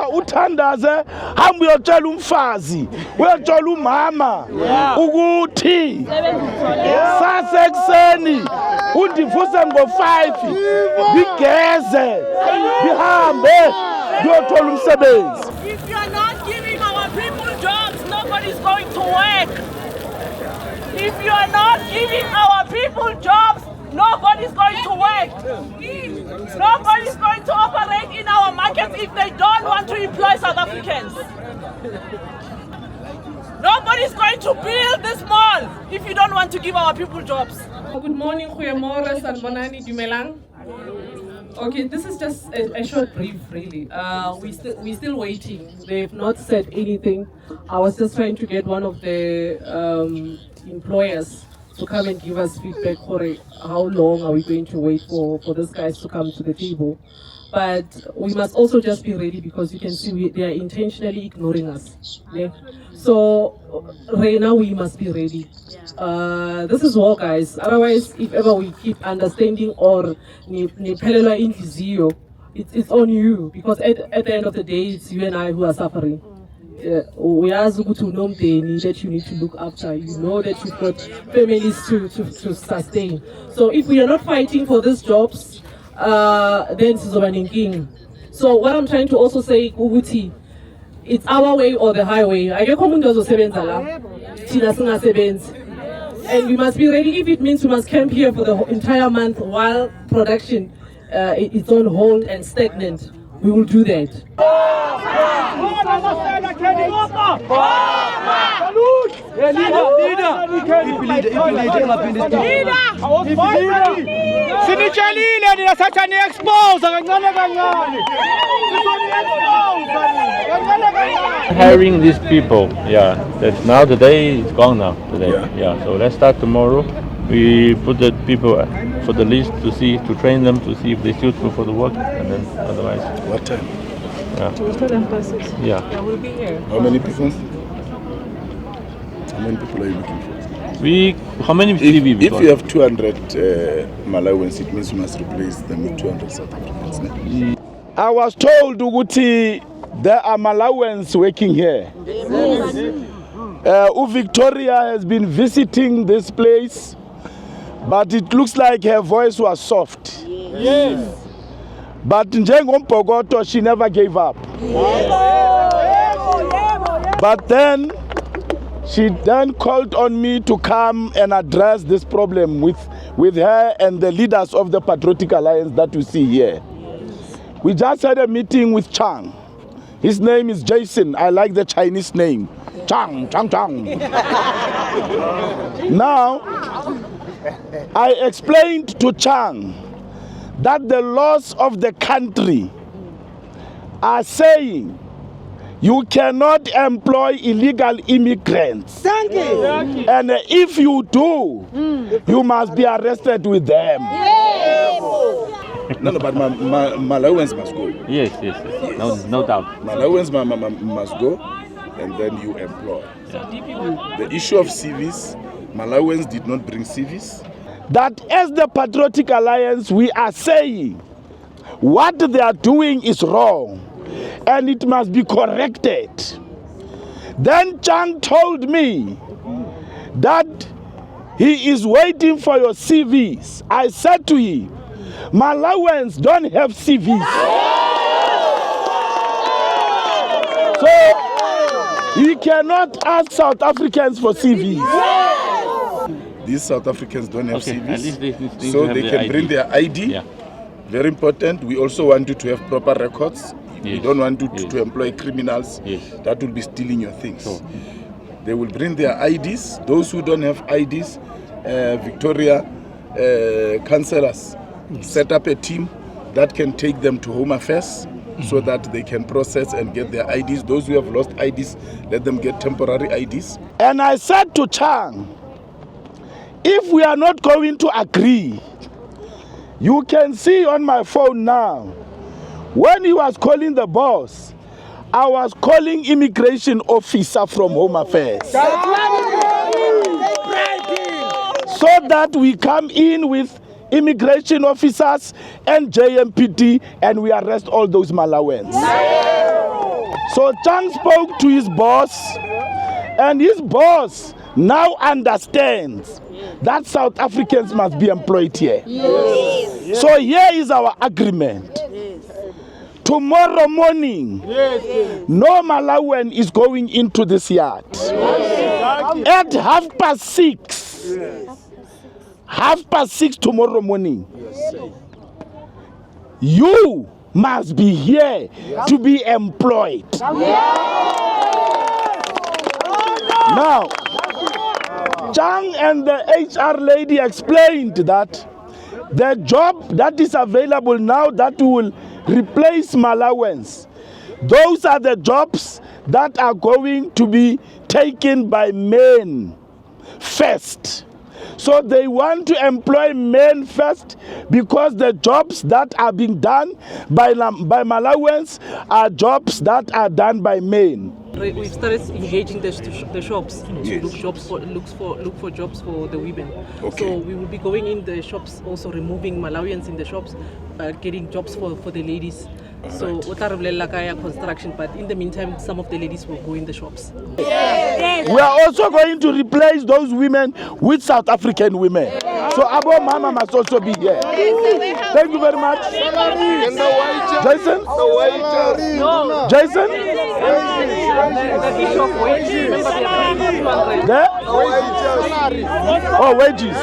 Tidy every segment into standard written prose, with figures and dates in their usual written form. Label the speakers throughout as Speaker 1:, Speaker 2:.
Speaker 1: uthandaze hamba uyotshela umfazi uyotshela umama ukuthi sasekuseni undivuse ngo5 bigeze bihambe ngiyothola umsebenzi.
Speaker 2: If you are not giving our people jobs, nobody is going to work. If you are not giving our people jobs, nobody is going to work. Nobody is going to operate in our markets if they don't want to employ South Africans. Nobody is going to build this mall if you don't want to give our people jobs.
Speaker 3: Good morning, Goeiemorgen, Sanbonani, Dumelang. Okay, this is just a short brief, really. We're still waiting. They've not said anything. I was just trying to get one of the employers to come and give us feedback for how long are we going to wait for these guys to come to the table. But we must also just be ready because you can see they are intentionally ignoring us. Yeah? So right now we must be ready. This is war, guys. Otherwise, if ever we keep understanding or it's on you because at the end of the day, it's you and I who are suffering. We ask you to know that you need to look after. You know that you've got families to sustain. So if we are not fighting for these jobs, then king. So what I'm trying to also say, Uguti, it's our way or the highway. And we must be ready if it means we must camp here for the entire month while production is on hold and stagnant. We will do that.
Speaker 4: Hiring these people, that's now today is gone now today. So let's start tomorrow. We put the people for the list to train them to see if they're suitable for the work, and then otherwise.
Speaker 1: What time?
Speaker 3: We'll tell them buses.
Speaker 4: Yeah.
Speaker 3: I will be here.
Speaker 1: How many people? How many people are you looking for?
Speaker 4: How many CV we got?
Speaker 1: If you have 200 Malawians, it means you must replace them with 200 South Africans. I was told, Uguti, there are Malawians working here. Victoria has been visiting this place, but it looks like her voice was soft. Yes. But Njengompogoto, she never gave up. But then she called on me to come and address this problem with her and the leaders of the Patriotic Alliance that you see here. We just had a meeting with Chang. His name is Jason. I like the Chinese name. Chang. Now, I explained to Chang that the laws of the country are saying you cannot employ illegal immigrants.
Speaker 5: Thank you.
Speaker 1: And if you do, you must be arrested with them.
Speaker 5: Yes.
Speaker 1: No, but Malawians must go.
Speaker 4: Yes. No doubt.
Speaker 1: Malawians must go, and then you employ. The issue of CVs, Malawians did not bring CVs. That as the Patriotic Alliance, we are saying what they are doing is wrong, and it must be corrected. Then Chang told me that he is waiting for your CVs. I said to him, Malawians don't have CVs. So he cannot ask South Africans for CVs. These South Africans don't have CVs, so they can bring their ID.
Speaker 4: Yeah.
Speaker 1: Very important. We also want you to have proper records.
Speaker 4: Yes.
Speaker 1: We don't want you to employ criminals.
Speaker 4: Yes.
Speaker 1: That will be stealing your things.
Speaker 4: So,
Speaker 1: they will bring their IDs. Those who don't have IDs, Victoria councillors set up a team that can take them to Home Affairs so that they can process and get their IDs. Those who have lost IDs, let them get temporary IDs. And I said to Chang, if we are not going to agree, you can see on my phone now, when he was calling the boss, I was calling immigration officer from Home Affairs. So that we come in with immigration officers and JMPT and we arrest all those Malawians. So Chang spoke to his boss, and his boss now understands that South Africans must be employed here. Yes. So here is our agreement. Yes. Tomorrow morning, no Malawian is going into this yard. Yes. At 6:30. Yes. 6:30 tomorrow morning. Yes. You must be here to be employed. Yes. Now, Chang and the HR lady explained that the job that is available now that will replace Malawians, those are the jobs that are going to be taken by men first. So they want to employ men first because the jobs that are being done by Malawians are jobs that are done by men.
Speaker 3: We started engaging the shops to look for jobs for the women. Okay. So we will be going in the shops, also removing Malawians in the shops, getting jobs for the ladies. So construction, but in the meantime, some of the ladies will go in the shops.
Speaker 1: Yes. We are also going to replace those women with South African women. Yes. So ABAHAMBE must also be here. Yes. Thank you very much. Jason? No. Jason?
Speaker 3: The issue of wages.
Speaker 1: There? Oh, wages.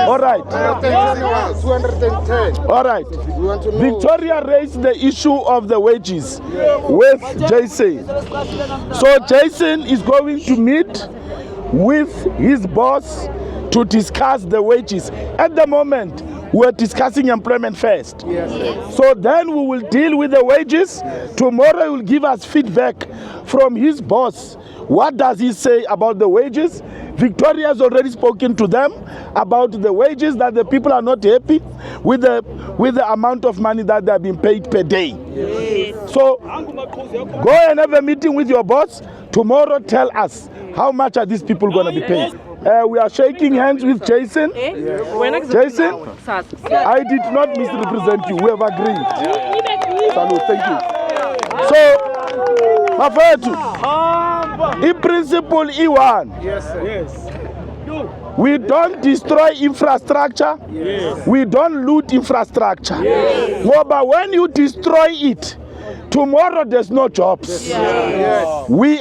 Speaker 1: All right.
Speaker 5: 210.
Speaker 1: All right. Victoria raised the issue of the wages with Jason. So Jason is going to meet with his boss to discuss the wages. At the moment, we're discussing employment first. Yes. So then we will deal with the wages. Tomorrow he will give us feedback from his boss. What does he say about the wages? Victoria has already spoken to them about the wages, that the people are not happy with the amount of money that they are being paid per day. Yes. So go and have a meeting with your boss. Tomorrow tell us how much are these people going to be paid. We are shaking hands with Jason. Jason, I did not misrepresent you. We have agreed. Salute, thank you. So, Mafetu, in principle, E1. Yes, sir. Yes. We don't destroy infrastructure. Yes. We don't loot infrastructure. Yes. Well, but when you destroy it, tomorrow there's no jobs. Yes. We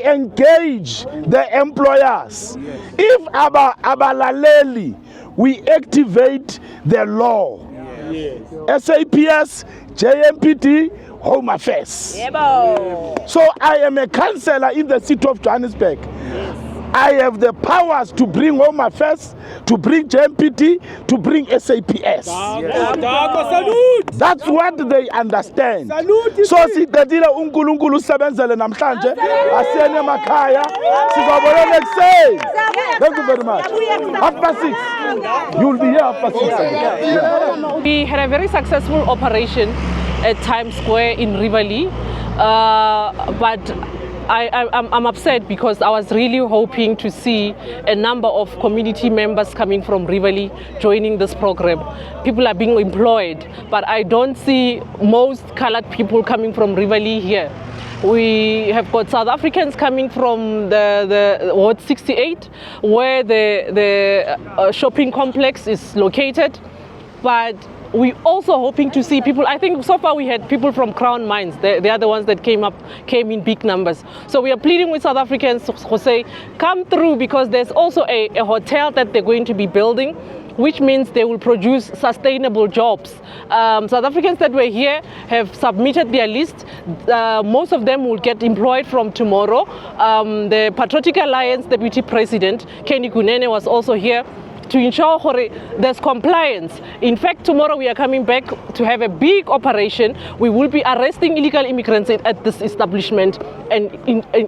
Speaker 1: engage the employers. Yes. If abalaleli, we activate the law. Yes. SAPS, JMPT, Home Affairs. Yebo. So I am a councillor in the city of Johannesburg. Yes. I have the powers to bring Home Affairs, to bring JMPT, to bring SAPS. Yes. That's what they understand. So sitadila unkulunkulu sebenzele namhlanje asiyene emakhaya sizobona next day. Thank you very much. 6:30. You will be here 6:30. Yeah.
Speaker 3: We had a very successful operation at Times Square in Rivoli, but I'm upset because I was really hoping to see a number of community members coming from Rivoli joining this program. People are being employed, but I don't see most colored people coming from Rivoli here. We have got South Africans coming from the Ward 68, where the shopping complex is located, but we also hoping to see people. I think so far we had people from Crown Mines. They are the ones that came in big numbers. So we are pleading with South Africans, Jose, come through, because there's also a hotel that they're going to be building, which means they will produce sustainable jobs. South Africans that were here have submitted their list. Most of them will get employed from tomorrow. The Patriotic Alliance Deputy President, Kenny Kunene, was also here to ensure there's compliance. In fact, tomorrow we are coming back to have a big operation. We will be arresting illegal immigrants at this establishment and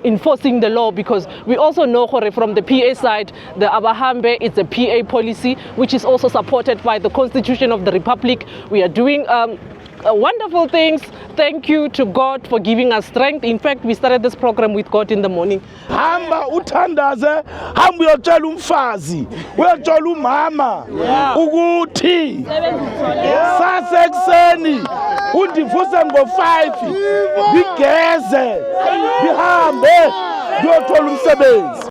Speaker 3: enforcing the law, because we also know from the PA side, the ABAHAMBE is a PA policy, which is also supported by the Constitution of the Republic. We are doing wonderful things. Thank you to God for giving us strength. In fact, we started this program with God in the morning.
Speaker 1: Hamba uthandaze, hamba uyotshela umfazi, uyotshela umama ukuthi sasekuseni Undivusa ngo-5 ngigeze ngihambe ngiyothola umsebenzi.